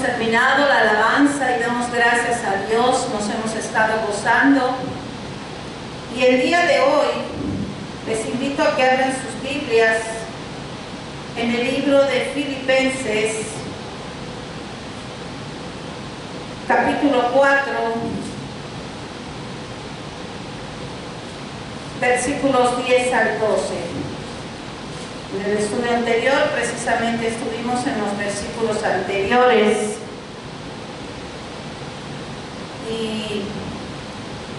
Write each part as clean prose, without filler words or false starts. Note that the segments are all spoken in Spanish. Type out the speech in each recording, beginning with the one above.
terminado la alabanza y damos gracias a Dios, nos hemos estado gozando. Y el día de hoy les invito a que abran sus Biblias en el libro de Filipenses, capítulo 4, versículos 10 al 12. En el estudio anterior precisamente estuvimos en los versículos anteriores y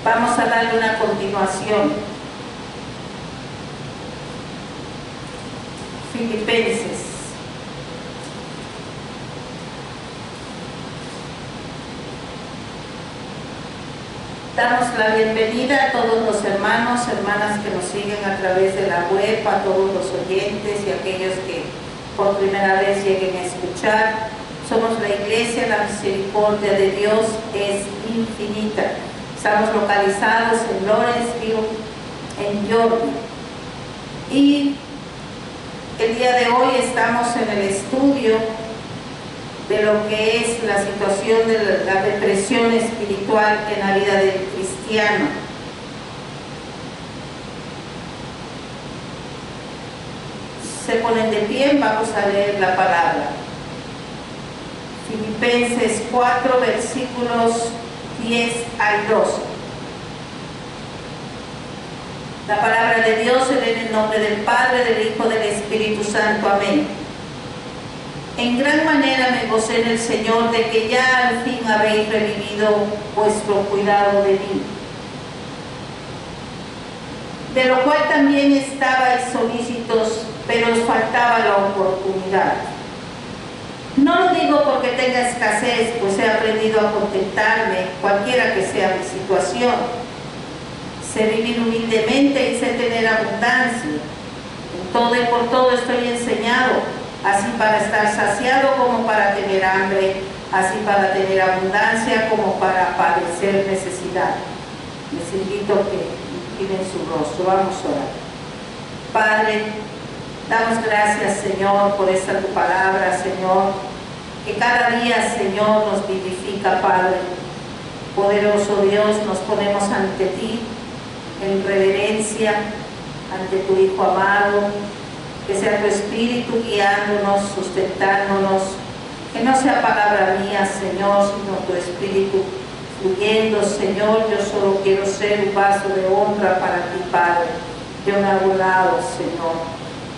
vamos a darle una continuación. Filipenses. Damos la bienvenida a todos los hermanos, hermanas que nos siguen a través de la web, a todos los oyentes y aquellos que por primera vez lleguen a escuchar. Somos la Iglesia, la misericordia de Dios es infinita. Estamos localizados en Lawrenceville, en Georgia. Y el día de hoy estamos en el estudio de lo que es la situación de la depresión espiritual en la vida del cristiano. Se ponen de pie, vamos a leer la palabra. Filipenses 4, versículos 10 al 12. La palabra de Dios se lee en el nombre del Padre, del Hijo, del Espíritu Santo. Amén. En gran manera me gocé en el Señor de que ya al fin habéis revivido vuestro cuidado de mí, de lo cual también estabais solícitos, pero os faltaba la oportunidad. No lo digo porque tenga escasez, pues he aprendido a contentarme, cualquiera que sea mi situación. Sé vivir humildemente y sé tener abundancia. En todo y por todo estoy enseñado, así para estar saciado como para tener hambre, así para tener abundancia como para padecer necesidad. Les invito a que inclinen su rostro. Vamos a orar. Padre, damos gracias, Señor, por esta tu palabra, Señor, que cada día, Señor, nos vivifica, Padre. Poderoso Dios, nos ponemos ante ti en reverencia, ante tu Hijo amado. Que sea tu Espíritu guiándonos, sustentándonos, que no sea palabra mía, Señor, sino tu Espíritu fluyendo, Señor. Yo solo quiero ser un vaso de honra para ti, Padre. Yo me hago un lado, Señor.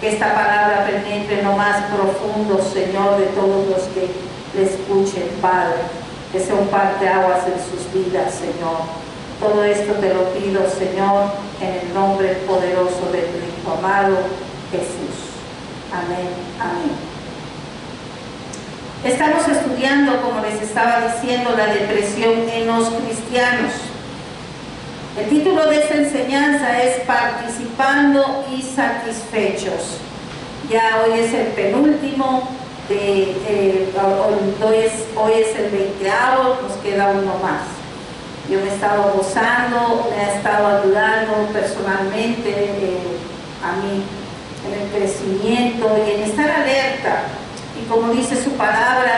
Que esta palabra penetre en lo más profundo, Señor, de todos los que le escuchen, Padre. Que sea un parteaguas en sus vidas, Señor. Todo esto te lo pido, Señor, en el nombre poderoso de tu Hijo amado, Jesús. Amén, amén. Estamos estudiando, como les estaba diciendo, la depresión en los cristianos. El título de esta enseñanza es Participando y Satisfechos. Ya hoy es el penúltimo, hoy es el 20º, nos queda uno más. Yo me he estado gozando, me ha estado ayudando personalmente a mí en el crecimiento y en estar alerta. Y como dice su palabra,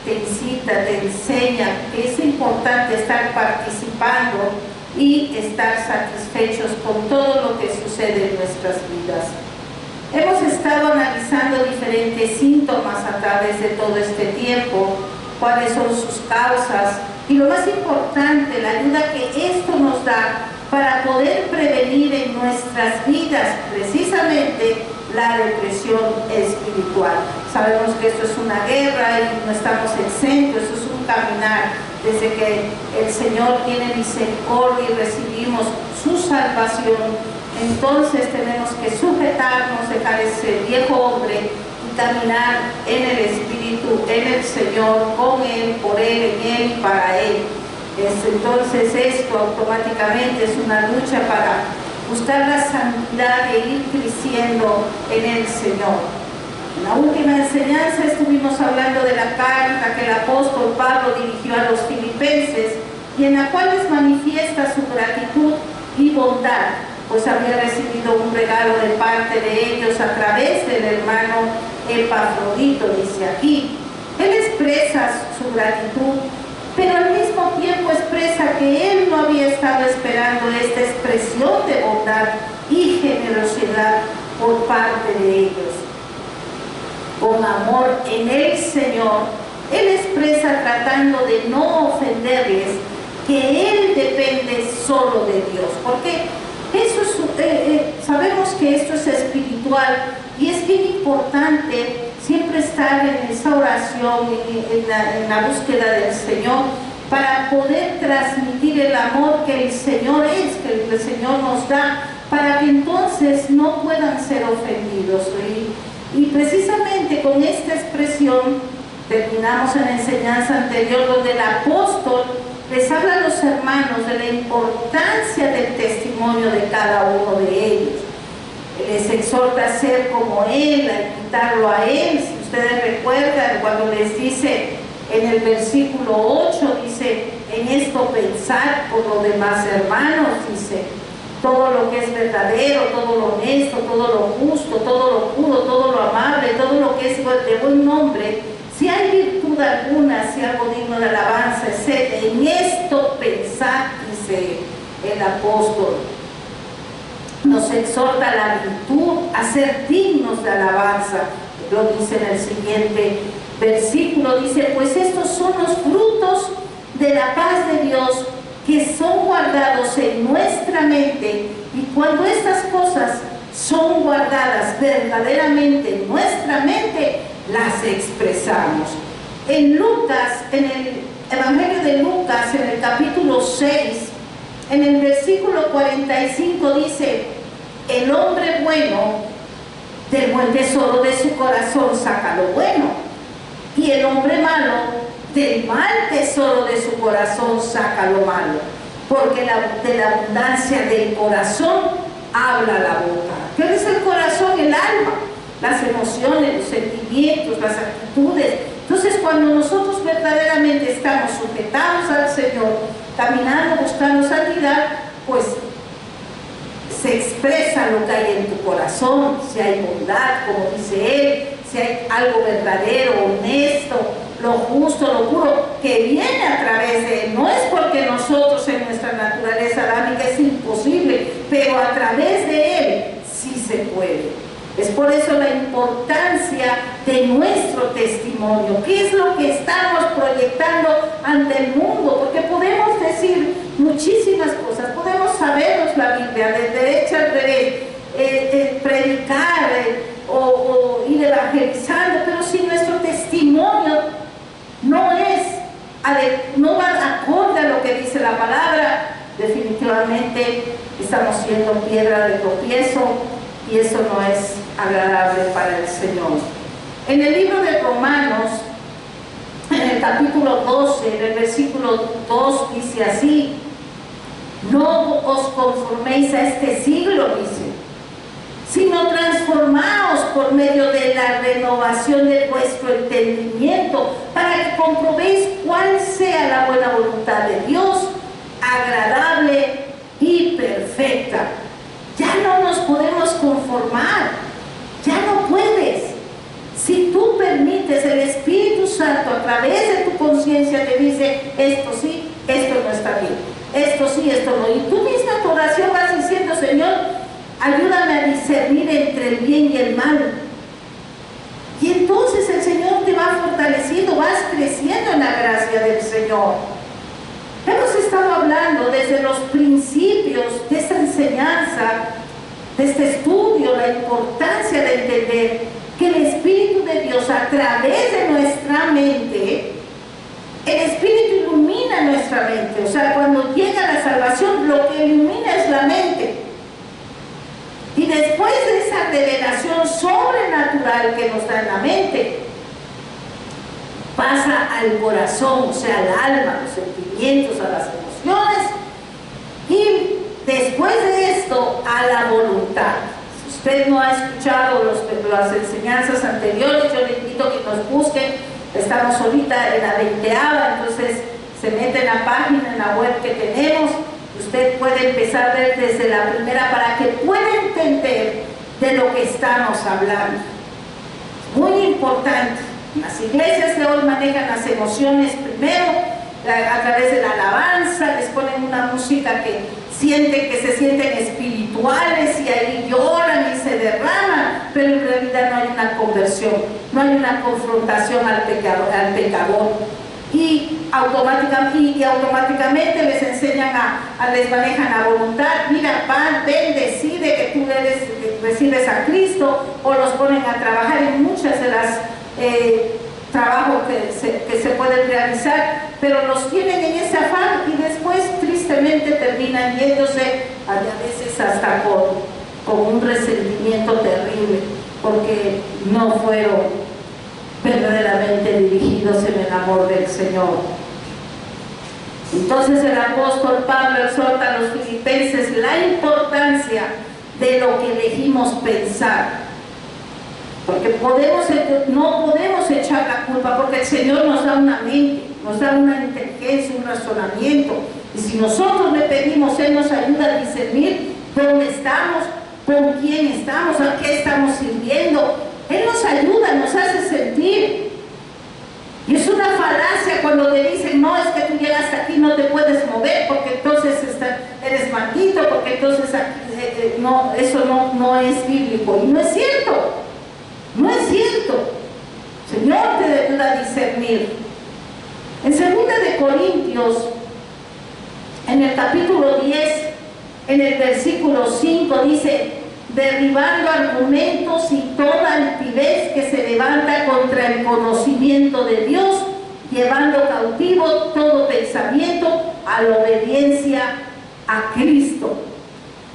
te incita, te enseña que es importante estar participando y estar satisfechos con todo lo que sucede en nuestras vidas. Hemos estado analizando diferentes síntomas a través de todo este tiempo, cuáles son sus causas y lo más importante, la ayuda que esto nos da para poder prevenir en nuestras vidas precisamente la depresión espiritual. Sabemos que esto es una guerra y no estamos exentos, esto es un caminar. Desde que el Señor tiene misericordia y recibimos su salvación, entonces tenemos que sujetarnos, dejar ese viejo hombre y caminar en el Espíritu, en el Señor, con Él, por Él, en Él y para Él. Entonces esto automáticamente es una lucha para buscar la santidad e ir creciendo en el Señor. En la última enseñanza estuvimos hablando de la carta que el apóstol Pablo dirigió a los filipenses y en la cual les manifiesta su gratitud y bondad, pues había recibido un regalo de parte de ellos a través del hermano Epafrodito, dice aquí. Él expresa su gratitud, pero al mismo tiempo expresa que él no había estado esperando esta expresión de bondad y generosidad por parte de ellos. Con amor en el Señor, él expresa, tratando de no ofenderles, que él depende solo de Dios, porque eso es, sabemos que esto es espiritual y es bien importante siempre estar en esa oración, en la búsqueda del Señor, para poder transmitir el amor que el Señor es, que el Señor nos da, para que entonces no puedan ser ofendidos. Y precisamente con esta expresión terminamos en la enseñanza anterior, donde el apóstol les habla a los hermanos de la importancia del testimonio de cada uno de ellos. Les exhorta a ser como él, a imitarlo a él. Si ustedes recuerdan, cuando les dice en el versículo 8, dice: en esto pensad por los demás hermanos, dice, todo lo que es verdadero, todo lo honesto, todo lo justo, todo lo puro, todo lo amable, todo lo que es de buen nombre, si hay virtud alguna, si algo digno de alabanza, etc., en esto pensad, dice el apóstol. Nos exhorta a la virtud, a ser dignos de alabanza. Lo dice en el siguiente versículo, dice: pues estos son los frutos de la paz de Dios, que son guardados en nuestra mente, y cuando estas cosas son guardadas verdaderamente en nuestra mente, las expresamos. En Lucas, en el Evangelio de Lucas, en el capítulo 6, en el versículo 45 dice: el hombre bueno del buen tesoro de su corazón saca lo bueno, y el hombre malo del mal tesoro de su corazón saca lo malo, porque de la abundancia del corazón habla la boca. ¿Qué es el corazón? El alma, las emociones, los sentimientos, las actitudes. Entonces, cuando nosotros verdaderamente estamos sujetados al Señor, caminando, buscando santidad, pues se expresa lo que hay en tu corazón, si hay bondad, como dice él, si hay algo verdadero, honesto, lo justo, lo puro, que viene a través de él. No es porque nosotros en nuestra naturaleza adámica es imposible, pero a través de él sí se puede. Es por eso la importancia de nuestro testimonio. ¿Qué es lo que estamos proyectando ante el mundo? Porque podemos decir muchísimas cosas, podemos sabernos la Biblia de derecha al revés, predicar o ir evangelizando, pero si nuestro testimonio no va acorde a lo que dice la palabra, definitivamente estamos siendo piedra de tropiezo, y eso no es agradable para el Señor. En el libro de Romanos, en el capítulo 12, en el versículo 2, dice así: no os conforméis a este siglo, dice, sino transformaos por medio de la renovación de vuestro entendimiento, para que comprobéis cuál sea la buena voluntad de Dios, agradable y perfecta. Ya no nos podemos conformar, ya no puedes. Si tú permites, el Espíritu Santo a través de tu conciencia te dice: esto sí, esto no está bien, esto sí, esto no. Y tú misma en tu oración vas diciendo: Señor, ayúdame a discernir entre el bien y el mal. Y entonces el Señor te va fortaleciendo, vas creciendo en la gracia del Señor. Hemos estado hablando desde los principios de esta enseñanza, de este estudio, la importancia de entender que el Espíritu de Dios, a través de nuestra mente, el Espíritu ilumina nuestra mente. O sea, cuando llega la salvación, lo que ilumina es la mente. Y después de esa revelación sobrenatural que nos da en la mente, pasa al corazón, o sea, al alma, a los sentimientos, a las emociones, y después de esto, a la voluntad. Si usted no ha escuchado las enseñanzas anteriores, yo le invito a que nos busquen. Estamos ahorita en la 20ª, entonces se mete en la página, en la web que tenemos. Usted puede empezar a ver desde la primera para que pueda entender de lo que estamos hablando. Muy importante. Las iglesias de hoy manejan las emociones primero, a través de la alabanza, les ponen una música que se sienten espirituales y ahí lloran y se derraman, pero en realidad no hay una conversión, no hay una confrontación al pecador. Y automáticamente les enseñan les manejan a voluntad. Mira, ven, decide que tú recibes a Cristo, o los ponen a trabajar en muchas de las trabajos que se pueden realizar, pero los tienen en ese afán y después tristemente terminan yéndose a veces hasta con un resentimiento terrible, porque no fueron verdaderamente dirigidos en el amor del Señor. Entonces el apóstol Pablo exhorta a los filipenses la importancia de lo que elegimos pensar, porque no podemos echar la culpa, porque el Señor nos da una mente, nos da una inteligencia, un razonamiento, y si nosotros le pedimos, Él nos ayuda a discernir dónde estamos, con quién estamos, a qué estamos sirviendo. Él nos ayuda, nos hace sentir. Y es una falacia cuando te dicen, no, es que tú llegas aquí, no te puedes mover, porque entonces eres maldito, porque entonces no, eso no es bíblico. Y no es cierto, no es cierto. El Señor te ayuda a discernir. En 2 de Corintios, en el capítulo 10, en el versículo 5, dice: derribando argumentos y toda altivez que se levanta contra el conocimiento de Dios, llevando cautivo todo pensamiento a la obediencia a Cristo.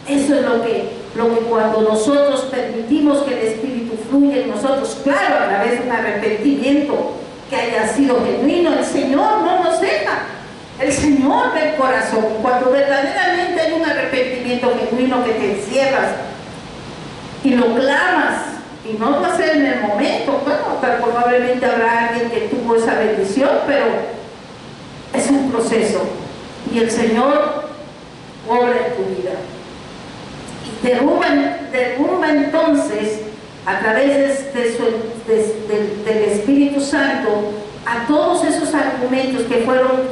Eso es lo que cuando nosotros permitimos que el Espíritu fluya en nosotros, claro, a través de un arrepentimiento que haya sido genuino, el Señor no nos deja. El Señor ve el corazón. Cuando verdaderamente hay un arrepentimiento genuino, que te encierras y lo clamas, y no va a ser en el momento, bueno, pero probablemente habrá alguien que tuvo esa bendición, pero es un proceso, y el Señor obra en tu vida. Y derrumba entonces, a través del Espíritu Santo, a todos esos argumentos que fueron,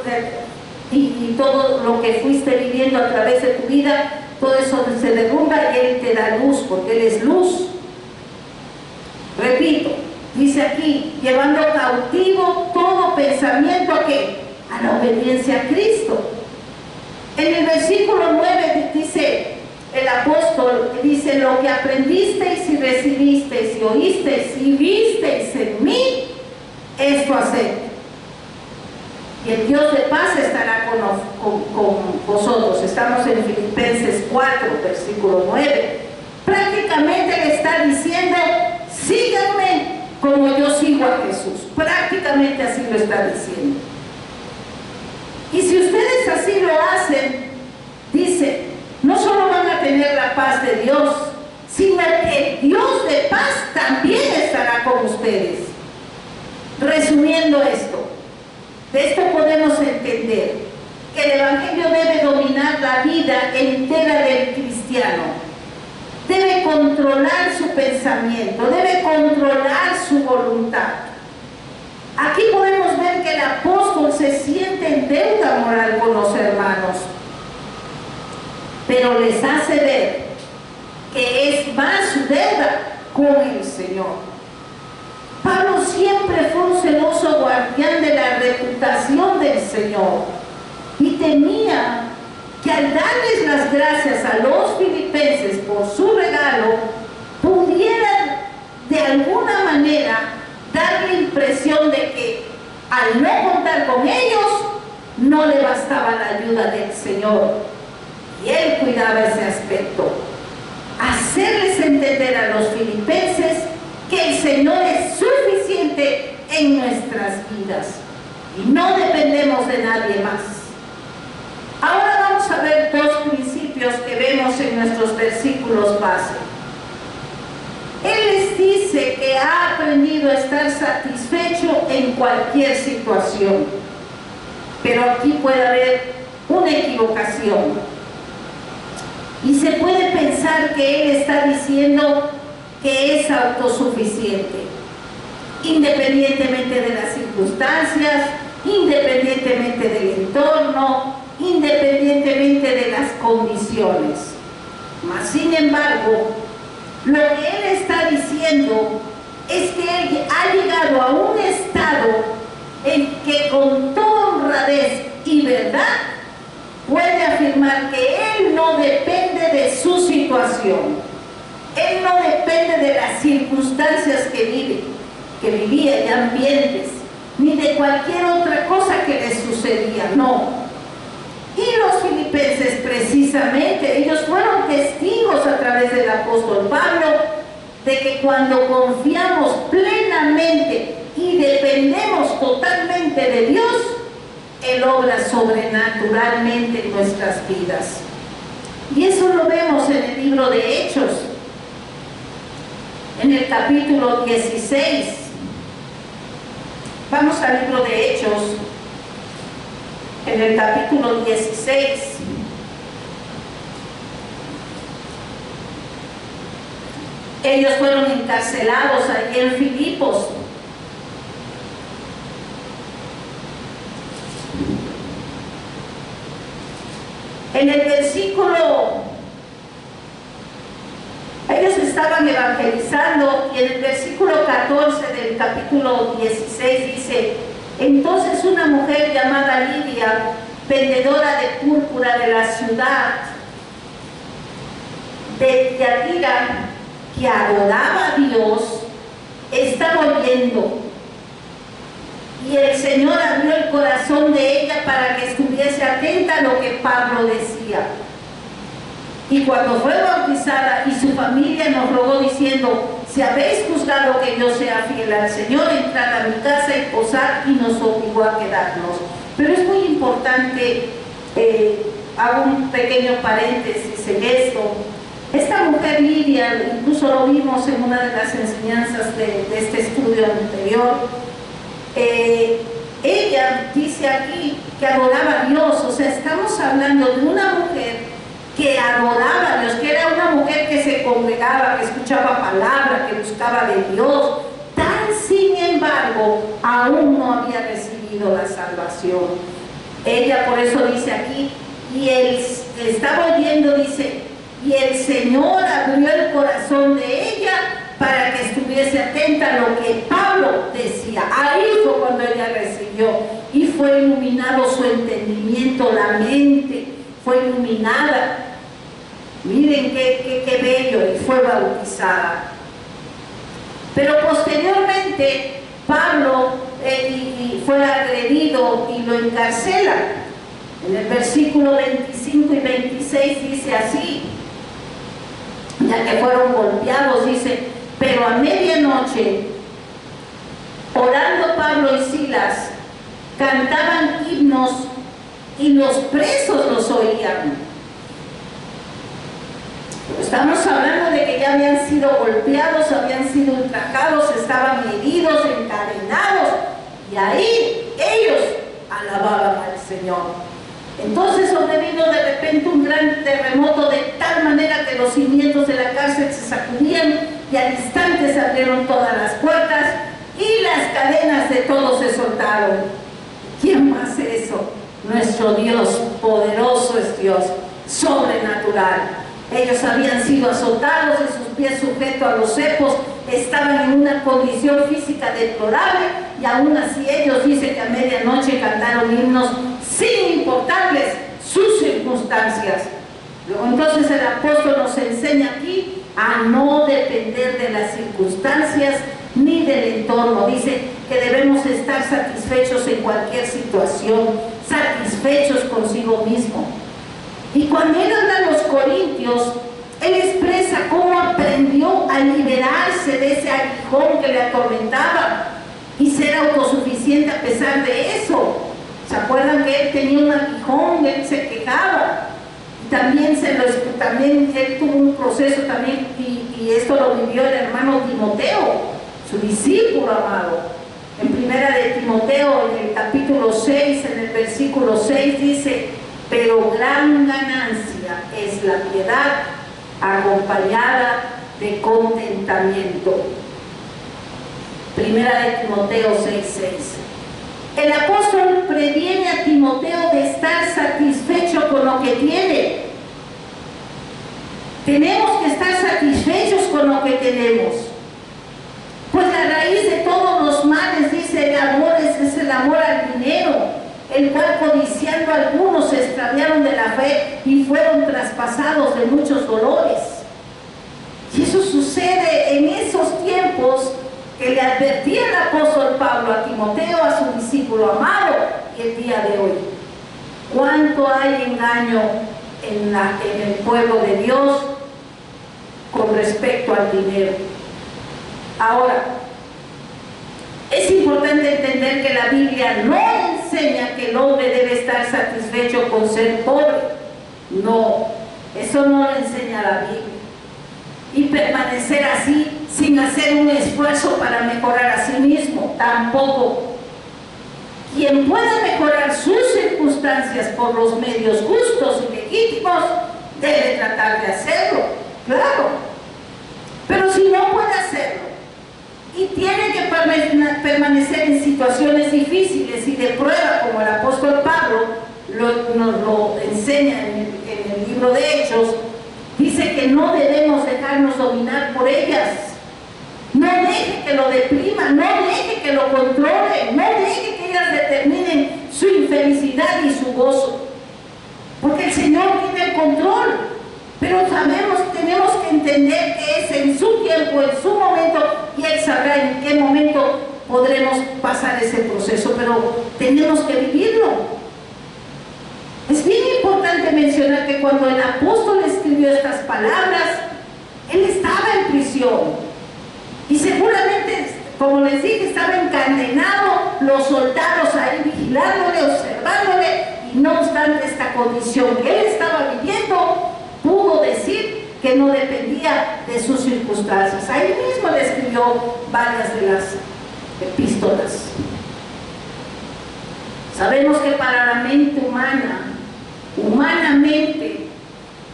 y todo lo que fuiste viviendo a través de tu vida, todo eso se derrumba y Él te da luz, porque Él es luz. Repito, dice aquí, llevando cautivo todo pensamiento ¿a qué? A la obediencia a Cristo. En el versículo 9 dice el apóstol, dice: lo que aprendisteis y recibisteis y oísteis y visteis en mí, esto haced. Y el Dios de paz estará con vosotros. Estamos en Filipenses 4, versículo 9. Prácticamente le está diciendo: síganme como yo sigo a Jesús. Prácticamente así lo está diciendo. Y si ustedes así lo hacen, dice, no solo van a tener la paz de Dios, sino que el Dios de paz también estará con ustedes. Resumiendo esto, de esto podemos entender que el Evangelio debe dominar la vida entera del cristiano. Debe controlar su pensamiento, debe controlar su voluntad. Aquí podemos ver que el apóstol se siente en deuda moral con los hermanos, pero les hace ver que es más su deuda con el Señor. Pablo siempre fue un celoso guardián de la reputación del Señor y temía que al darles las gracias a los filipenses por su regalo, pudieran de alguna manera dar la impresión de que al no contar con ellos, no le bastaba la ayuda del Señor. Y él cuidaba ese aspecto. Hacerles entender a los filipenses que el Señor es suficiente en nuestras vidas y no dependemos de nadie más. Ahora vamos a ver dos principios que vemos en nuestros versículos base. Él les dice que ha aprendido a estar satisfecho en cualquier situación, pero aquí puede haber una equivocación y se puede pensar que él está diciendo que es autosuficiente. independientemente de las circunstancias, independientemente del entorno, independientemente de las condiciones. Mas, sin embargo, lo que él está diciendo es que él ha llegado a un estado en que con toda honradez y verdad puede afirmar que él no depende de su situación, él no depende de las circunstancias que vivía y ambientes, ni de cualquier otra cosa que le sucedía, no. Y los filipenses, precisamente, ellos fueron testigos a través del apóstol Pablo de que cuando confiamos plenamente y dependemos totalmente de Dios, Él obra sobrenaturalmente en nuestras vidas. Y eso lo vemos en el libro de Hechos, en el capítulo 16. Vamos al libro de Hechos, en el capítulo 16. Ellos fueron encarcelados allí en Filipos. En el versículo, ellos estaban evangelizando, y en el versículo 14 del capítulo 16 dice: entonces una mujer llamada Lidia, vendedora de púrpura de la ciudad de Tiatira, que adoraba a Dios, estaba oyendo, y el Señor abrió el corazón de ella para que estuviese atenta a lo que Pablo decía. Y cuando fue bautizada y su familia nos rogó diciendo: si habéis juzgado que yo sea fiel al Señor, entrad a mi casa y posad, y nos obligó a quedarnos. Pero es muy importante, hago un pequeño paréntesis en esto. Esta mujer Lidia, incluso lo vimos en una de las enseñanzas de este estudio anterior, ella dice aquí que adoraba a Dios. O sea, estamos hablando de una mujer que adoraba a Dios, que era una mujer que se congregaba, que escuchaba palabra, que buscaba de Dios. Sin embargo, aún no había recibido la salvación. Ella por eso dice aquí, y él estaba oyendo, dice, y el Señor abrió el corazón de ella para que estuviese atenta a lo que Pablo decía. Ahí fue cuando ella recibió, y fue iluminado su entendimiento, la mente fue iluminada. Miren qué bello, y fue bautizada. Pero posteriormente Pablo fue agredido y lo encarcela. En el versículo 25 y 26 dice así, ya que fueron golpeados, dice: pero a medianoche, orando Pablo y Silas, cantaban himnos y los presos los oían. Estamos hablando de que ya habían sido golpeados, habían sido ultrajados, estaban heridos, encadenados, y ahí ellos alababan al Señor. Entonces sobrevino de repente un gran terremoto, de tal manera que los cimientos de la cárcel se sacudían, y al instante se abrieron todas las puertas y las cadenas de todos se soltaron. ¿Quién hace eso? Nuestro Dios, poderoso es Dios, sobrenatural. Ellos habían sido azotados y sus pies sujetos a los cepos, estaban en una condición física deplorable, y aún así ellos dicen que a medianoche cantaron himnos sin importarles sus circunstancias. Luego entonces el apóstol nos enseña aquí a no depender de las circunstancias ni del entorno. Dice que debemos estar satisfechos en cualquier situación, satisfechos consigo mismo. Y cuando él habla a los corintios, él expresa cómo aprendió a liberarse de ese aguijón que le atormentaba y ser autosuficiente a pesar de eso. ¿Se acuerdan que él tenía un aguijón? Él se quejaba. También él tuvo un proceso también, y esto lo vivió el hermano Timoteo, su discípulo amado. En primera de Timoteo, en el capítulo 6, en el versículo 6 dice: pero gran ganancia es la piedad acompañada de contentamiento. Primera de Timoteo 6:6. El apóstol previene a Timoteo de estar satisfecho con lo que tiene. Tenemos que estar satisfechos con lo que tenemos. Pues la raíz de todos los males, dice el amor, es el amor al dinero, el cual codiciando algunos se extraviaron de la fe y fueron traspasados de muchos dolores. Y eso sucede en esos tiempos que le advertía el apóstol Pablo a Timoteo, a su discípulo amado, y el día de hoy. ¿Cuánto hay engaño en el pueblo de Dios con respecto al dinero? Ahora, es importante entender que la Biblia no enseña que el hombre debe estar satisfecho con ser pobre. No, eso no lo enseña la Biblia. Y permanecer así sin hacer un esfuerzo para mejorar a sí mismo, tampoco. Quien pueda mejorar sus circunstancias por los medios justos y legítimos, debe tratar de hacerlo, claro. Pero si no puede hacerlo, y tiene que permanecer en situaciones difíciles y de prueba, como el apóstol Pablo nos lo enseña en el libro de Hechos, dice que no debemos dejarnos dominar por ellas. No deje que lo deprima, no deje que lo controle, no deje que ellas determinen su infelicidad y su gozo. Porque el Señor tiene el control, pero tenemos que entender que es en su tiempo, en su momento, y Él sabrá en qué momento podremos pasar ese proceso, pero tenemos que vivirlo. Es bien importante mencionar que cuando el apóstol escribió estas palabras, él estaba en prisión. Y seguramente, como les dije, estaba encadenado, los soldados ahí vigilándole, observándole, y no obstante esta condición que él estaba viviendo, pudo decir que no dependía de sus circunstancias. Ahí mismo le escribió varias de las epístolas. Sabemos que para la mente humana, humanamente,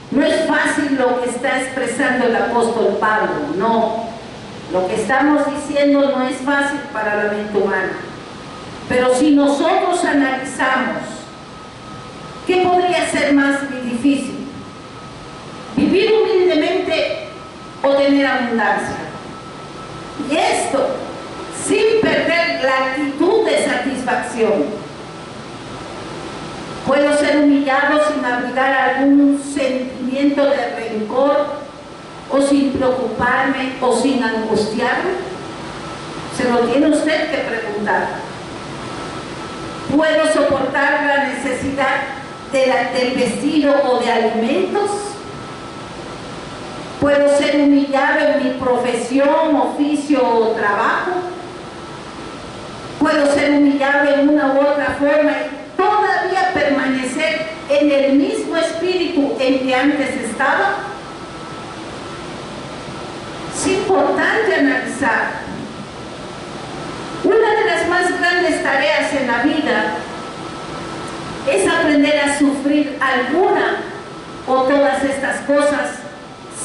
no es fácil lo que está expresando el apóstol Pablo, no. Lo que estamos diciendo no es fácil para la mente humana. Pero si nosotros analizamos, ¿qué podría ser más difícil? ¿Vivir humildemente o tener abundancia? Y esto sin perder la actitud de satisfacción. ¿Puedo ser humillado sin abrigar algún sentimiento de rencor, o sin preocuparme, o sin angustiarme? Se lo tiene usted que preguntar. ¿Puedo soportar la necesidad del vestido o de alimentos? ¿Puedo ser humillado en mi profesión, oficio o trabajo? ¿Puedo ser humillado en una u otra forma y todavía permanecer en el mismo espíritu en que antes estaba? Es importante analizar. Una de las más grandes tareas en la vida es aprender a sufrir alguna o todas estas cosas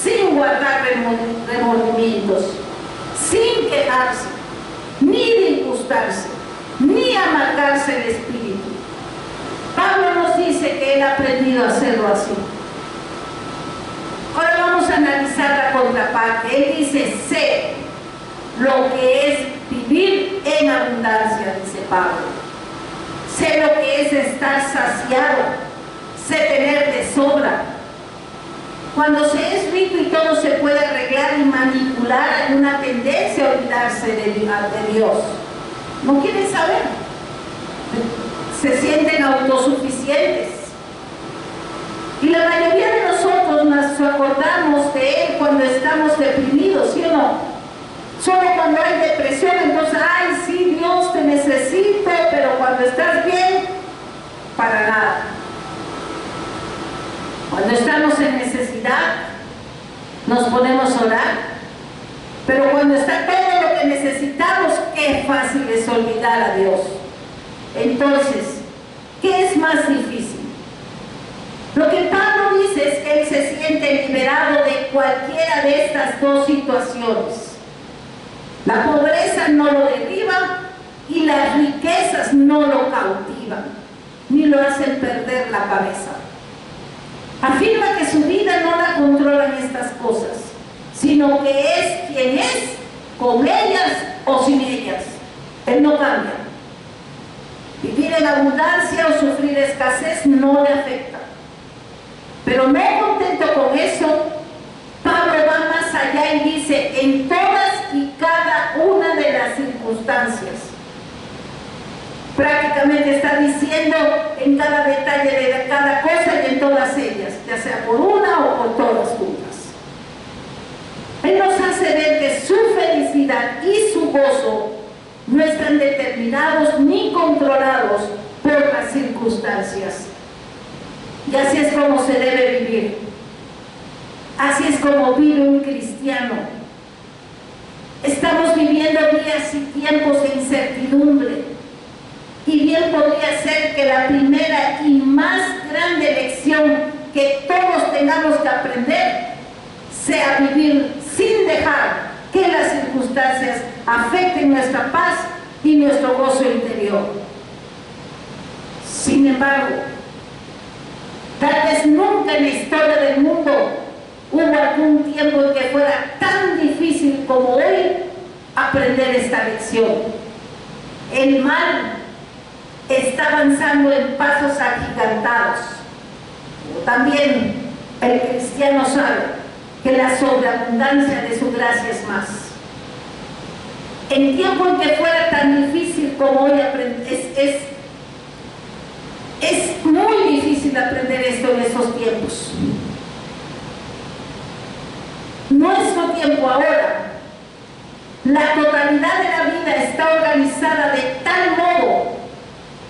sin guardar remordimientos, sin quejarse, ni disgustarse, ni amargarse el espíritu. Pablo nos dice que él ha aprendido a hacerlo así. Ahora vamos a analizar la contraparte. Él dice, sé lo que es vivir en abundancia, dice Pablo. Sé lo que es estar saciado, sé tener de sobra. Cuando se es rico y todo se puede arreglar y manipular, hay una tendencia a olvidarse de Dios. No quieren saber. Se sienten autosuficientes. Y la mayoría de nosotros nos acordamos de Él cuando estamos deprimidos, ¿sí o no? Solo cuando hay depresión, entonces, ay, sí, Dios te necesito, pero cuando estás bien, para nada. Cuando estamos en necesidad, nos ponemos a orar, pero cuando está todo lo que necesitamos, qué fácil es olvidar a Dios. Entonces, ¿qué es más difícil? Lo que Pablo dice es que él se siente liberado de cualquiera de estas dos situaciones. La pobreza no lo derriba y las riquezas no lo cautivan, ni lo hacen perder la cabeza. Afirma que su vida no la controlan estas cosas, sino que es quien es, con ellas o sin ellas. Él no cambia. Vivir en abundancia o sufrir escasez no le afecta. Pero no contento con eso, Pablo va más allá y dice, en todas y cada una de las circunstancias. Prácticamente está diciendo en cada detalle de cada cosa y en todas ellas, ya sea por una o por todas juntas. Él nos hace ver que su felicidad y su gozo no están determinados ni controlados por las circunstancias. Y así es como se debe vivir. Así es como vive un cristiano. Estamos viviendo días y tiempos de incertidumbre. Y bien podría ser que la primera y más grande lección que todos tengamos que aprender sea vivir sin dejar que las circunstancias afecten nuestra paz y nuestro gozo interior. Sin embargo, tal vez nunca en la historia del mundo hubo algún tiempo en que fuera tan difícil como hoy aprender esta lección. El mal está avanzando en pasos agigantados. También el cristiano sabe que la sobreabundancia de su gracia es más. En tiempo en que fuera tan difícil como hoy es muy difícil aprender esto en estos tiempos. Nuestro tiempo ahora, la totalidad de la vida está organizada de tal modo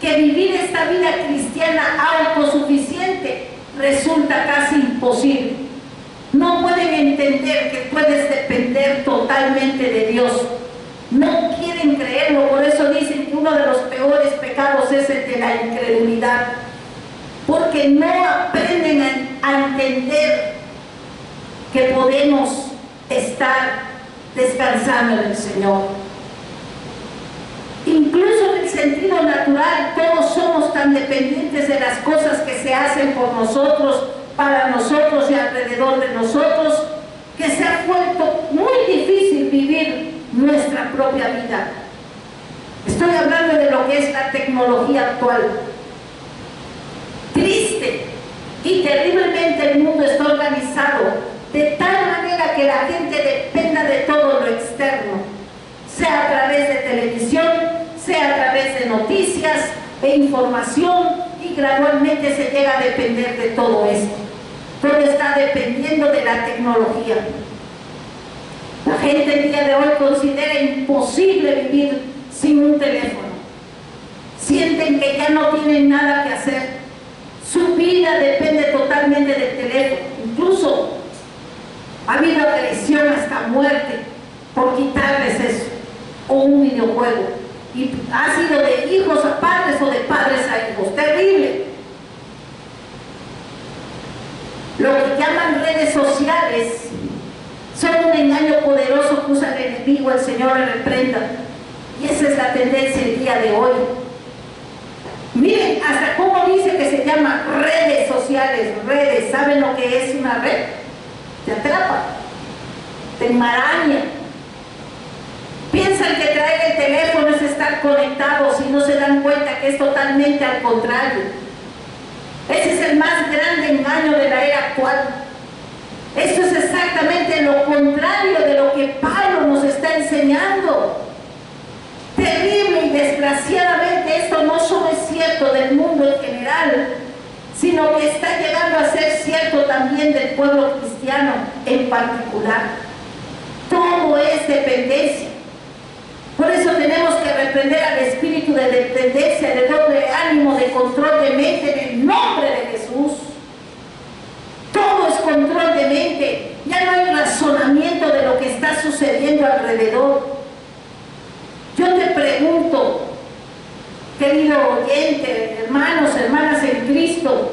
que vivir esta vida cristiana autosuficiente resulta casi imposible. No pueden entender que puedes depender totalmente de Dios. No quieren creerlo, por eso dicen que uno de los peores pecados es el de la incredulidad, porque no aprenden a entender que podemos estar descansando en el Señor. Incluso en el sentido natural, todos somos tan dependientes de las cosas que se hacen por nosotros, para nosotros y alrededor de nosotros, que se ha vuelto muy difícil vivir nuestra propia vida. Estoy hablando de lo que es la tecnología actual. Triste y terriblemente el mundo está organizado de tal manera que la gente dependa de todo lo externo, sea a través de televisión, sea a través de noticias e información, y gradualmente se llega a depender de todo esto. Todo está dependiendo de la tecnología. La gente el día de hoy considera imposible vivir sin un teléfono. Sienten que ya no tienen nada que hacer. Su vida depende totalmente del teléfono. Incluso ha habido agresión hasta muerte por quitarles eso, o un videojuego. Y ha sido de hijos a padres o de padres a hijos. Terrible. Lo que llaman redes sociales son un engaño poderoso que usa el enemigo, el Señor le reprenda. Y esa es la tendencia el día de hoy. Miren, hasta cómo dice que se llama redes sociales, redes. ¿Saben lo que es una red? Te atrapa, te enmaraña. Piensan que traer el teléfono es estar conectados y no se dan cuenta que es totalmente al contrario. Ese es el más grande engaño de la era actual. Esto es exactamente lo contrario de lo que Pablo nos está enseñando. Terrible y desgraciadamente esto no solo es cierto del mundo en general, sino que está llegando a ser cierto también del pueblo cristiano en particular. Todo es dependencia. Por eso tenemos que reprender al espíritu de dependencia, de doble ánimo, de control de mente en el nombre de Jesús. Todo es control de mente. Ya no hay razonamiento de lo que está sucediendo alrededor. Yo te pregunto, querido oyente, hermanos, hermanas en Cristo,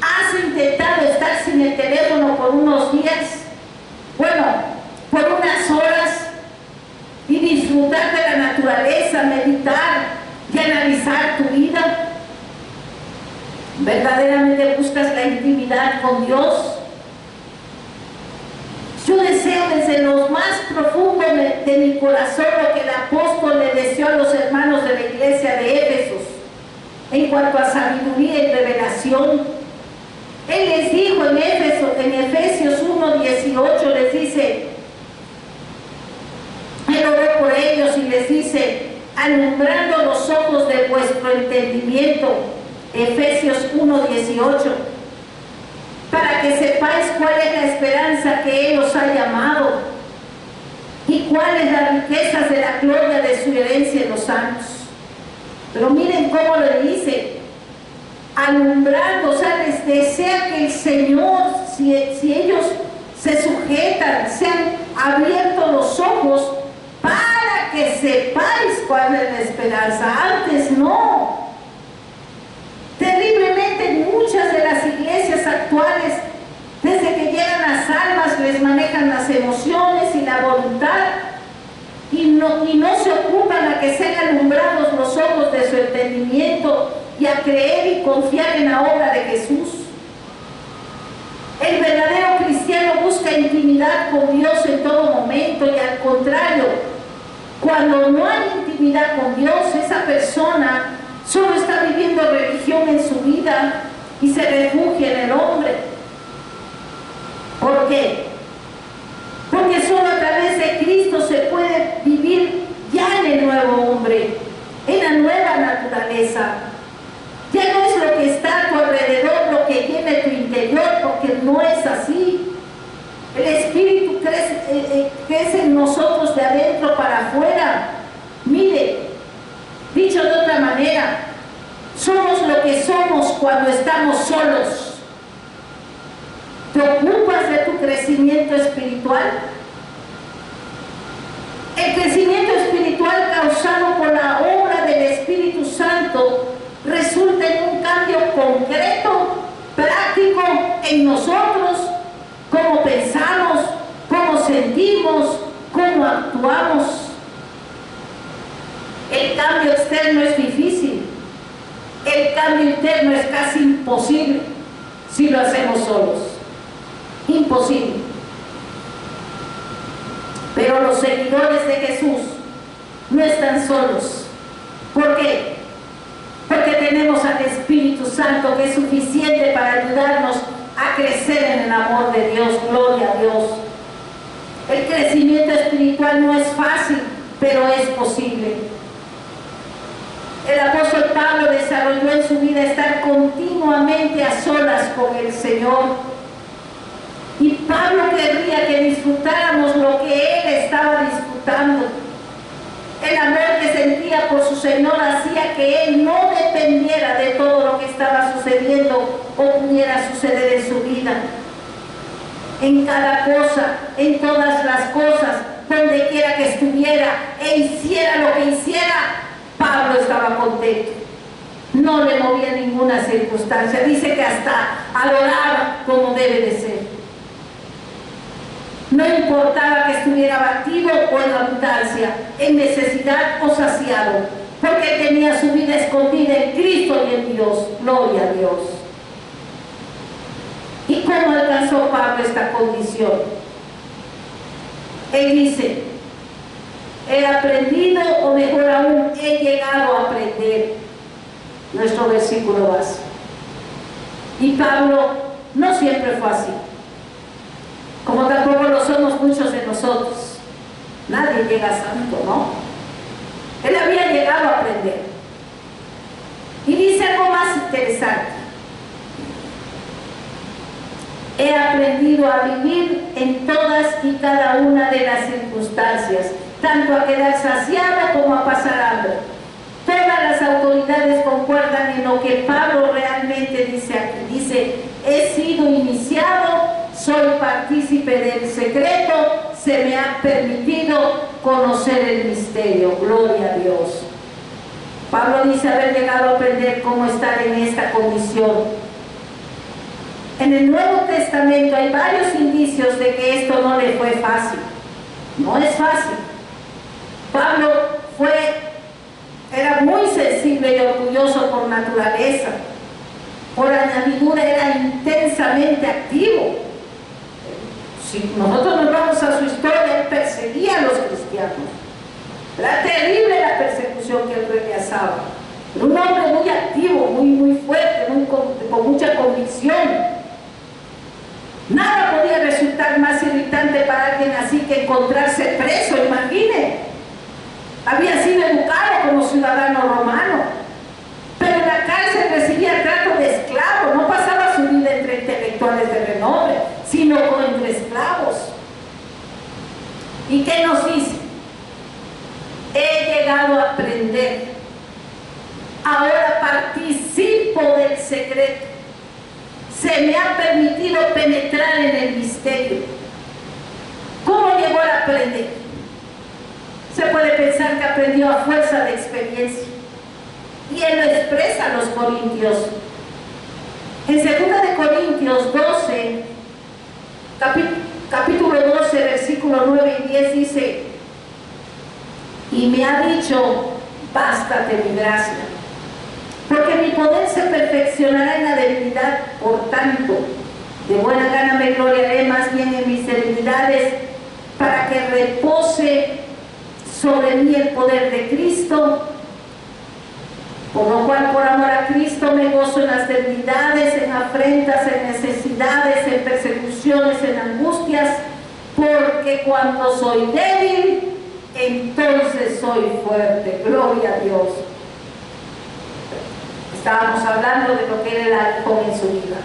¿has intentado estar sin el teléfono por unos días? Bueno, por unas horas. regresar tu vida? ¿Verdaderamente buscas la intimidad con Dios? Yo deseo desde lo más profundo de mi corazón lo que el apóstol le deseó a los hermanos de la iglesia de Éfesos en cuanto a sabiduría y revelación. Él les dijo en Efesios 1:18, les dice, él oró por ellos y les dice, alumbrando los ojos de vuestro entendimiento, Efesios 1:18, para que sepáis cuál es la esperanza que Él os ha llamado y cuáles las riquezas de la gloria de su herencia en los santos. Pero miren cómo le dice, alumbrando, o sea, les desea que el Señor, si ellos se sujetan, se han abierto los ojos para que sepáis cuál es la esperanza. Antes no. Terriblemente en muchas de las iglesias actuales, desde que llegan las almas, les manejan las emociones y la voluntad y no se ocupan a que sean alumbrados los ojos de su entendimiento y a creer y confiar en la obra de Jesús. El verdadero cristiano busca intimidad con Dios en todo momento y al contrario, cuando no hay intimidad con Dios, esa persona solo está viviendo religión en su vida y se refugia en el hombre. ¿Por qué? Porque solo a través de Cristo se puede vivir ya en el nuevo hombre, en la nueva naturaleza. Ya no es lo que está a tu alrededor, lo que llena tu interior, porque no es así. El Espíritu crece en nosotros de adentro para afuera. Mire, dicho de otra manera, somos lo que somos cuando estamos solos. ¿Te ocupas de tu crecimiento espiritual? El crecimiento espiritual causado por la obra del Espíritu Santo resulta en un cambio concreto, práctico en nosotros, cómo pensamos, cómo sentimos, cómo actuamos. El cambio externo es difícil, el cambio interno es casi imposible si lo hacemos solos. Imposible. Pero los seguidores de Jesús no están solos. ¿Por qué? Porque tenemos al Espíritu Santo que es suficiente para ayudarnos a crecer en el amor de Dios. Gloria a Dios. El crecimiento espiritual no es fácil, pero es posible. El apóstol Pablo desarrolló en su vida estar continuamente a solas con el Señor. Y Pablo querría que disfrutáramos lo que él estaba disfrutando. El amor que sentía por su Señor hacía que él no dependiera de todo lo que estaba sucediendo o pudiera suceder en su vida. En cada cosa, en todas las cosas, donde quiera que estuviera e hiciera lo que hiciera, Pablo estaba contento. No le movía ninguna circunstancia. Dice que hasta adoraba como debe de ser. No importaba que estuviera abatido o en abundancia, en necesidad o saciado, porque tenía su vida escondida en Cristo y en Dios. Gloria a Dios. ¿Y cómo alcanzó Pablo esta condición? Él dice, he aprendido, o mejor aún, he llegado a aprender. Nuestro versículo base. Y Pablo no siempre fue así, como tampoco lo somos muchos de nosotros. Nadie llega a santo, ¿no? Él había llegado a aprender. Y dice algo más interesante. He aprendido a vivir en todas y cada una de las circunstancias, tanto a quedar saciado como a pasar hambre. Todas las autoridades concuerdan en lo que Pablo realmente dice aquí. Dice, he sido iniciado, soy partícipe del secreto, se me ha permitido conocer el misterio. Gloria a Dios. Pablo dice haber llegado a aprender cómo estar en esta condición. En el Nuevo Testamento hay varios indicios de que esto no le fue fácil. No es fácil. Pablo fue Era muy sensible y orgulloso por naturaleza. Por añadidura era intensamente activo. Si nosotros nos vamos a su historia, él perseguía a los cristianos. Era terrible la persecución que él realizaba. Era un hombre muy activo, muy fuerte, con mucha convicción. Nada podía resultar más irritante para alguien así que encontrarse preso, imagine. Había sido educado como ciudadano romano, pero en la cárcel recibía trato de esclavo. No pasaba su vida entre intelectuales de renombre, sino entre esclavos. ¿Y qué nos dice? He llegado a aprender. Ahora participo del secreto. Se me ha permitido penetrar en el misterio. ¿Cómo llegó a aprender? Se puede pensar que aprendió a fuerza de experiencia. Y él lo expresa a los corintios. En 2 de Corintios 12, capítulo 12, versículo 9 y 10 dice: y me ha dicho, bástate mi gracia, porque mi poder se perfeccionará en la debilidad. Por tanto, de buena gana me gloriaré más bien en mis debilidades, para que repose sobre mí el poder de Cristo. Por lo cual, por amor a Cristo, me gozo en las debilidades, en afrentas, en necesidades, en persecuciones, en angustias, porque cuando soy débil, entonces soy fuerte. Gloria a Dios. Estábamos hablando de lo que era el alcohol en su vida.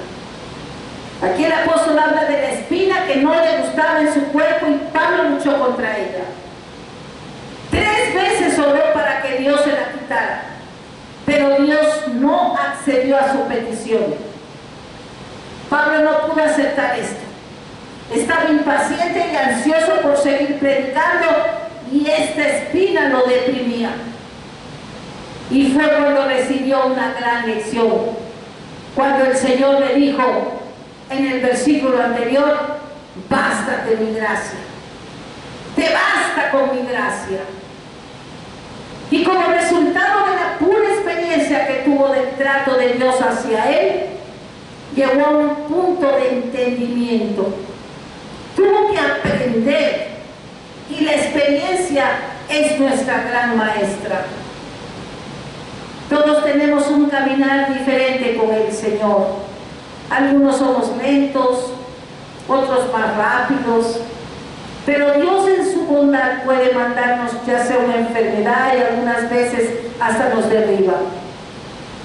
Aquí el apóstol habla de la espina que no le gustaba en su cuerpo y Pablo luchó contra ella. 3 veces oró para que Dios se la quitara, pero Dios no accedió a su petición. Pablo no pudo aceptar esto. Estaba impaciente y ansioso por seguir predicando, y esta espina lo deprimía. Y fue cuando recibió una gran lección, cuando el Señor le dijo en el versículo anterior: bástate mi gracia, te basta con mi gracia. Y como resultado de la pura experiencia que tuvo del trato de Dios hacia él, llegó a un punto de entendimiento. Tuvo que aprender, y la experiencia es nuestra gran maestra. Todos tenemos un caminar diferente con el Señor. Algunos somos lentos, otros más rápidos, pero Dios en su bondad puede mandarnos ya sea una enfermedad, y algunas veces hasta nos derriba.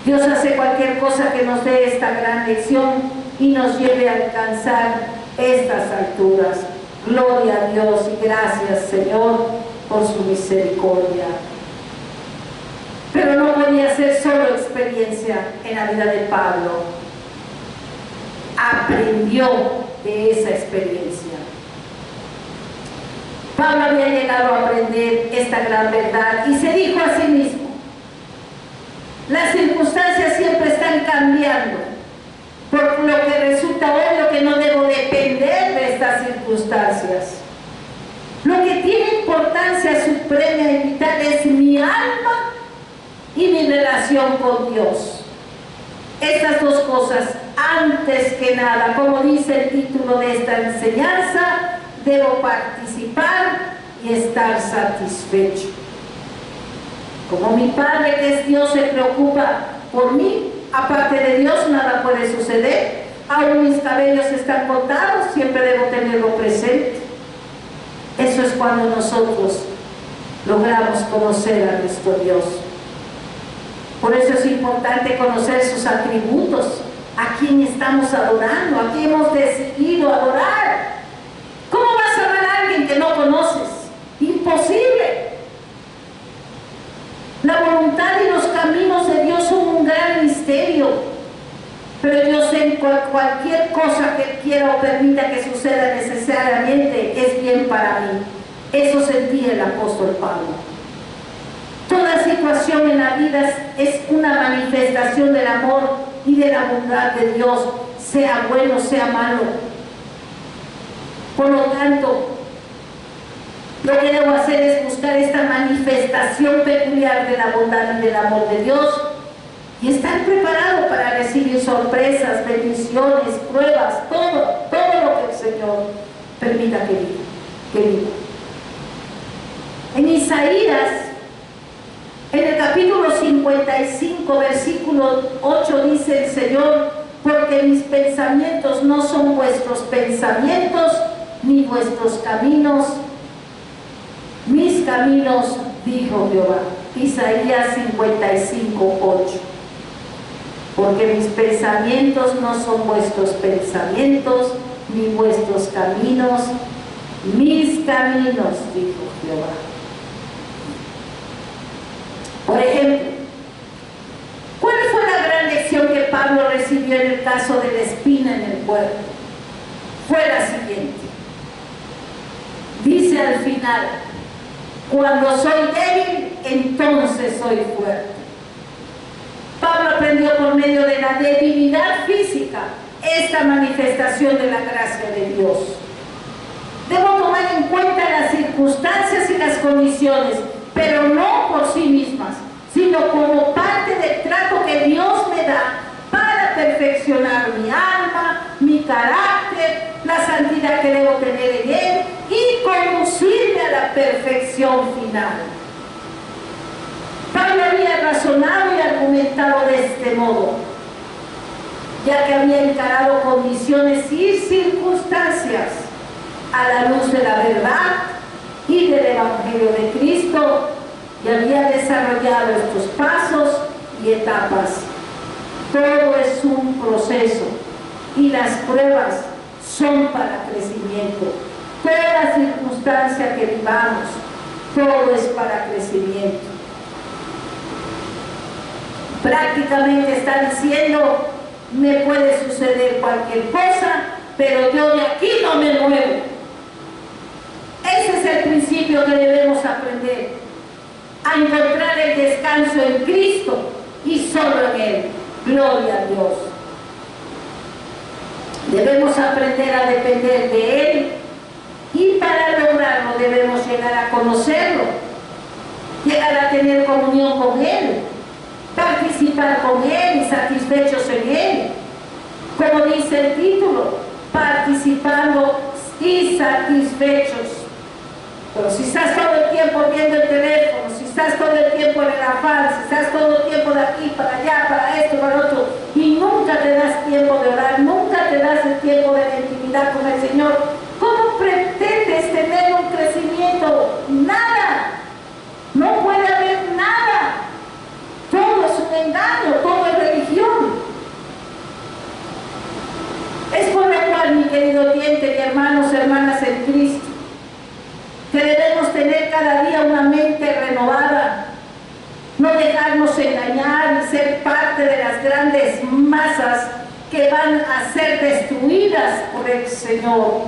Dios hace cualquier cosa que nos dé esta gran lección y nos lleve a alcanzar estas alturas. Gloria a Dios y gracias, Señor, por su misericordia. Pero no podía ser solo experiencia en la vida de Pablo. Aprendió de esa experiencia. Pablo había llegado a aprender esta gran verdad y se dijo a sí mismo: las circunstancias siempre están cambiando, por lo que resulta obvio que no debo depender de estas circunstancias. Lo que tiene importancia suprema y vital es mi alma y mi relación con Dios. Estas dos cosas, antes que nada, como dice el título de esta enseñanza, debo participar y estar satisfecho. Como mi Padre, que es Dios, se preocupa por mí, aparte de Dios nada puede suceder. Aún mis cabellos están contados, siempre debo tenerlo presente. Eso es cuando nosotros logramos conocer a nuestro Dios. Por eso es importante conocer sus atributos, a quién estamos adorando, a quién hemos decidido adorar. ¿Cómo vas a amar a alguien que no conoces? Imposible. La voluntad y los caminos de Dios son un gran misterio, pero Dios en cualquier cosa que quiera o permita que suceda necesariamente es bien para mí. Eso sentía el apóstol Pablo. Toda situación en la vida es una manifestación del amor y de la bondad de Dios, sea bueno, sea malo. Por lo tanto, Lo que debo hacer es buscar esta manifestación peculiar de la bondad y del amor de Dios y estar preparado para recibir sorpresas, bendiciones, pruebas, todo lo que el Señor permita que viva. En Isaías, en el capítulo 55, versículo 8, dice el Señor: porque mis pensamientos no son vuestros pensamientos, ni vuestros caminos mis caminos, dijo Jehová. Isaías 55, 8. Porque mis pensamientos no son vuestros pensamientos, ni vuestros caminos mis caminos, dijo Jehová. Por ejemplo, ¿cuál fue la gran lección que Pablo recibió en el caso de la espina en el cuerpo? Fue la siguiente. Dice al final: cuando soy débil, entonces soy fuerte. Pablo aprendió por medio de la debilidad física esta manifestación de la gracia de Dios. Debo tomar en cuenta las circunstancias y las condiciones, pero no por sí mismas, sino como parte del trato que Dios me da para perfeccionar mi alma, mi carácter, la santidad que debo tener en Él y conducirme a la perfección final. Pablo había razonado y argumentado de este modo, ya que había encarado condiciones y circunstancias a la luz de la verdad y del Evangelio de Cristo, y había desarrollado estos pasos y etapas. Todo es un proceso y las pruebas son para crecimiento. Toda circunstancia que vivamos, todo es para crecimiento. Prácticamente está diciendo: me puede suceder cualquier cosa, pero yo de aquí no me muevo. Ese es el principio que debemos aprender, a encontrar el descanso en Cristo y solo en Él. Gloria a Dios. Debemos aprender a depender de Él, y para lograrlo debemos llegar a conocerlo, llegar a tener comunión con Él, participar con Él y satisfechos en Él. Como dice el título, participando y satisfechos. Pero si estás todo el tiempo viendo el teléfono, si estás todo el tiempo en el afán, si estás todo el tiempo de aquí para allá, para esto, para otro, y nunca te das tiempo de orar, nunca te das el tiempo de la intimidad con el Señor, ¿cómo pretendes tener un crecimiento? Nada. No puede haber nada. Todo es un engaño, todo es religión. Es por lo cual, mi querido oyente y hermanos, hermanas en Cristo, que debemos tener cada día una mente renovada, no dejarnos engañar y ser parte de las grandes masas que van a ser destruidas por el Señor.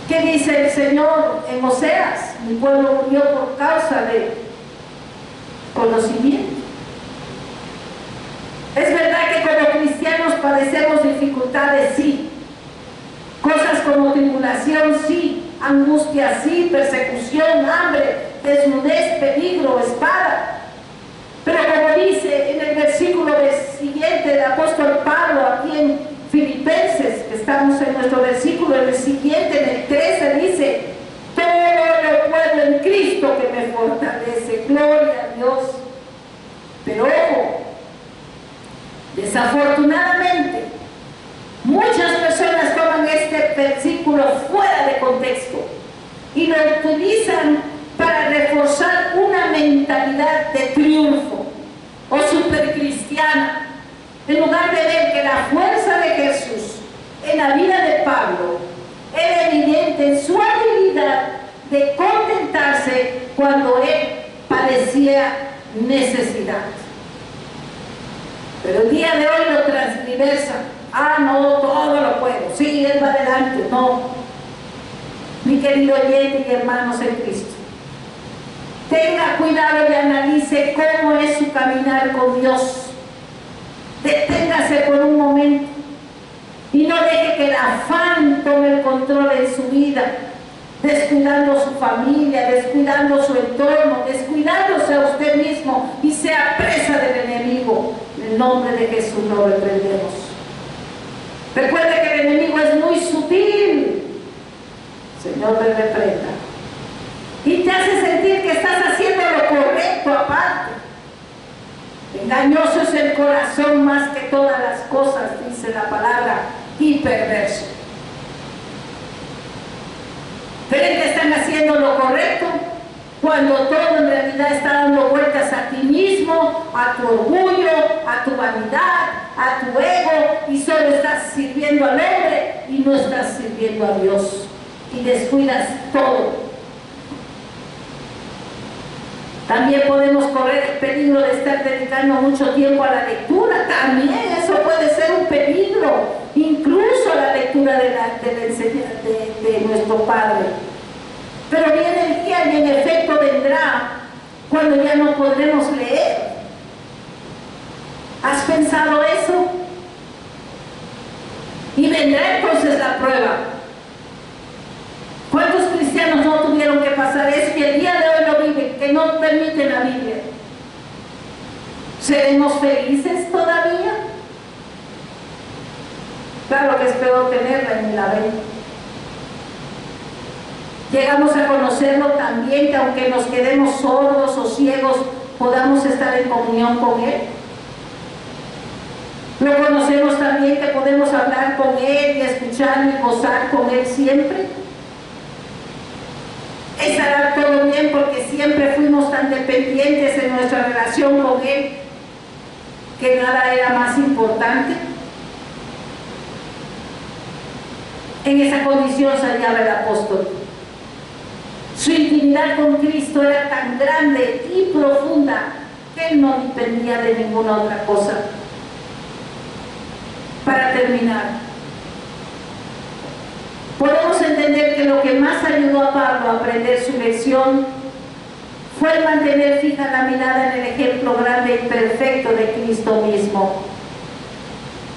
¿Qué dice el Señor en Oseas? Mi pueblo murió por causa de conocimiento. Es verdad que como cristianos padecemos dificultades, sí. Cosas como tribulación, sí. Angustia, sí. Persecución, hambre, desnudez, peligro, espada. Pero como dice en el versículo siguiente del apóstol Pablo, aquí en Filipenses, que estamos en nuestro versículo, en el siguiente, en el 13, dice: todo lo puedo en Cristo que me fortalece. Gloria a Dios. Pero ojo, desafortunadamente, muchas personas toman este versículo fuera de contexto y lo utilizan para reforzar una mentalidad de triunfo o supercristiana, en lugar de ver que la fuerza de Jesús en la vida de Pablo era evidente en su habilidad de contentarse cuando él padecía necesidad. Pero el día de hoy lo transversan: ah, no, todo lo puedo, sí, él va adelante. No, mi querido oyente y hermanos en Cristo, tenga cuidado y analice cómo es su caminar con Dios. Deténgase por un momento y no deje que el afán tome el control en su vida. descuidando su familia, descuidando su entorno, descuidándose a usted mismo y sea presa del enemigo. En el nombre de Jesús lo reprendemos. Recuerde que el enemigo es muy sutil. Señor, te reprenda. Y te hace sentir que estás haciendo lo correcto aparte. Engañoso es el corazón más que todas las cosas, dice la palabra, y perverso. ¿Creen que están haciendo lo correcto? Cuando todo en realidad está dando vueltas a ti mismo, a tu orgullo, a tu vanidad, a tu ego, y solo estás sirviendo al hombre y no estás sirviendo a Dios. Y descuidas todo. También podemos correr el peligro de estar dedicando mucho tiempo a la lectura. También eso puede ser un peligro, incluso a la lectura de nuestro Padre. Pero viene el día y en efecto vendrá cuando ya no podremos leer. ¿Has pensado eso? Y vendrá entonces la prueba. ¿Cuántos cristianos no tuvieron que pasar eso y el día de hoy lo viven, que no permiten la Biblia? ¿Seremos felices todavía? Claro que es peor tenerla y la ven. Llegamos a conocerlo también, que aunque nos quedemos sordos o ciegos, podamos estar en comunión con Él. Lo conocemos también, que podemos hablar con Él y escuchar y gozar con Él siempre. Estará todo bien porque siempre fuimos tan dependientes en nuestra relación con Él que nada era más importante. En esa condición se hallaba el apóstol. Su intimidad con Cristo era tan grande y profunda que él no dependía de ninguna otra cosa. Para terminar, podemos entender que lo que más ayudó a Pablo a aprender su lección fue el mantener fija la mirada en el ejemplo grande y perfecto de Cristo mismo.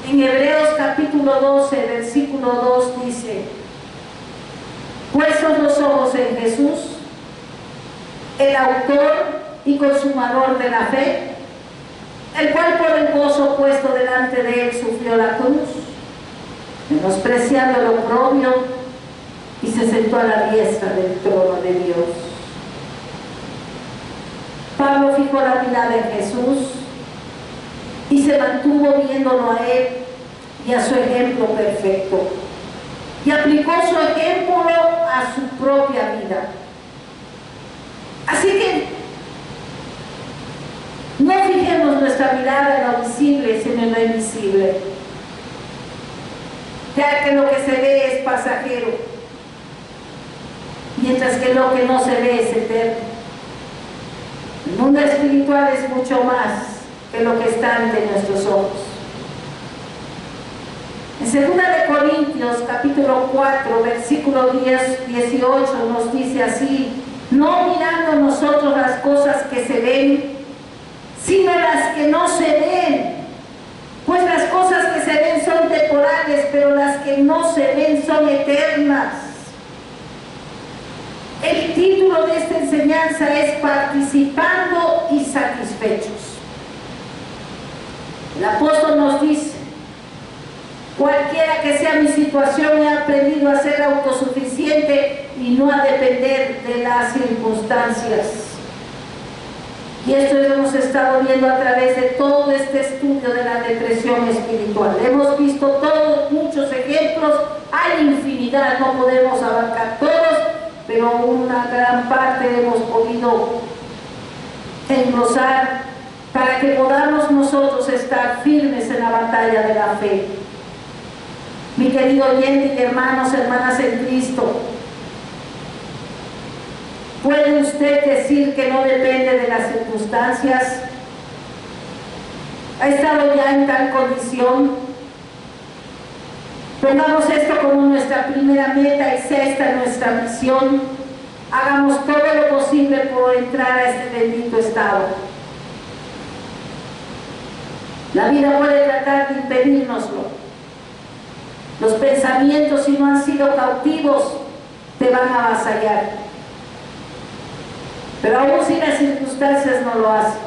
En Hebreos capítulo 12, versículo 2 dice: puestos los ojos en Jesús, el autor y consumador de la fe, el cual por el gozo puesto delante de él sufrió la cruz, menospreciando lo oprobio, y se sentó a la diestra del trono de Dios. Pablo fijó la mirada en Jesús y se mantuvo viéndolo a él y a su ejemplo perfecto, y aplicó su ejemplo a su propia vida. Así que no fijemos nuestra mirada en lo visible, sino en lo invisible, ya que lo que se ve es pasajero, mientras que lo que no se ve es eterno. El mundo espiritual es mucho más que lo que está ante nuestros ojos. En 2 Corintios capítulo 4 versículo 18 nos dice así: no mirando nosotros las cosas que se ven, sino las que no se ven, pues las cosas que se ven son temporales, pero las que no se ven son eternas. El título de esta enseñanza es Participando y Satisfechos. El apóstol nos dice: cualquiera que sea mi situación, he aprendido a ser autosuficiente y no a depender de las circunstancias. Y esto lo hemos estado viendo a través de todo este estudio de la depresión espiritual. Hemos visto todos, muchos ejemplos, hay infinidad, no podemos abarcar todos, pero una gran parte hemos podido englosar para que podamos nosotros estar firmes en la batalla de la fe. Mi querido oyente y hermanos, hermanas en Cristo, ¿puede usted decir que no depende de las circunstancias? ¿Ha estado ya en tal condición? Pongamos esto como nuestra primera meta y sea esta nuestra misión. Hagamos todo lo posible por entrar a este bendito estado. La vida puede tratar de impedírnoslo. Los pensamientos, si no han sido cautivos, te van a avasallar. Pero aún si las circunstancias no lo hacen,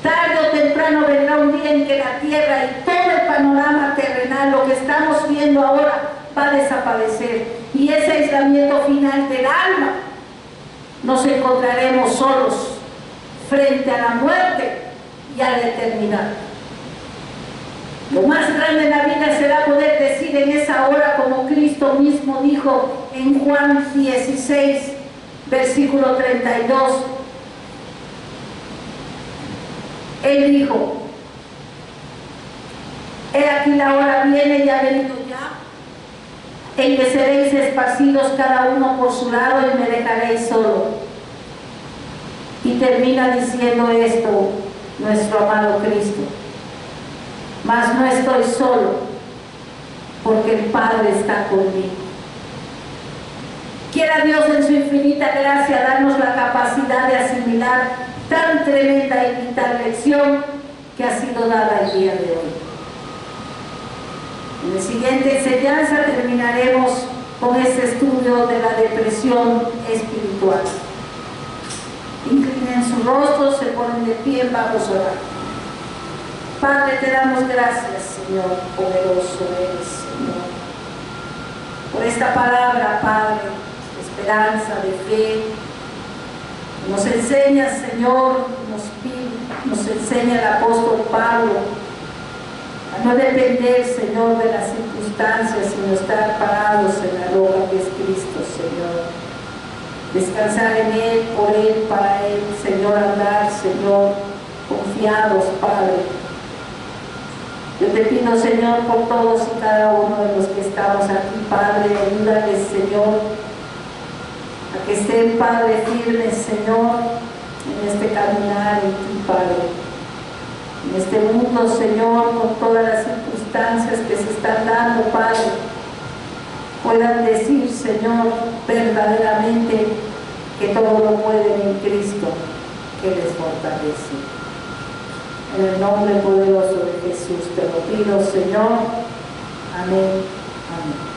tarde o temprano vendrá un día en que la tierra y todo el panorama terrenal, lo que estamos viendo ahora, va a desaparecer. Y ese aislamiento final del alma, nos encontraremos solos frente a la muerte y a la eternidad. Lo más grande en la vida será poder decir en esa hora, como Cristo mismo dijo en Juan 16, versículo 32. Él dijo: he aquí la hora viene y ha venido ya, en que seréis esparcidos cada uno por su lado y me dejaréis solo. Y termina diciendo esto nuestro amado Cristo: mas no estoy solo, porque el Padre está conmigo. Quiera Dios en su infinita gracia darnos la capacidad de asimilar tan tremenda y vital lección que ha sido dada el día de hoy. En la siguiente enseñanza terminaremos con este estudio de la depresión espiritual. Inclinen sus rostros, se ponen de pie, vamos a orar. Padre, te damos gracias, Señor, poderoso eres, Señor, por esta palabra, Padre, de esperanza, de fe. Nos enseña, Señor, nos enseña el apóstol Pablo a no depender, Señor, de las circunstancias, sino estar parados en la roca que es Cristo, Señor. Descansar en Él, por Él, para Él, Señor, andar, Señor, confiados, Padre. Yo te pido, Señor, por todos y cada uno de los que estamos aquí, Padre, ayúdales, Señor, a que estén, Padre, firmes, Señor, en este caminar en ti, Padre. En este mundo, Señor, con todas las circunstancias que se están dando, Padre, puedan decir, Señor, verdaderamente que todo lo pueden en Cristo, que les fortalece. En el nombre poderoso de Jesús te lo pido, Señor. Amén. Amén.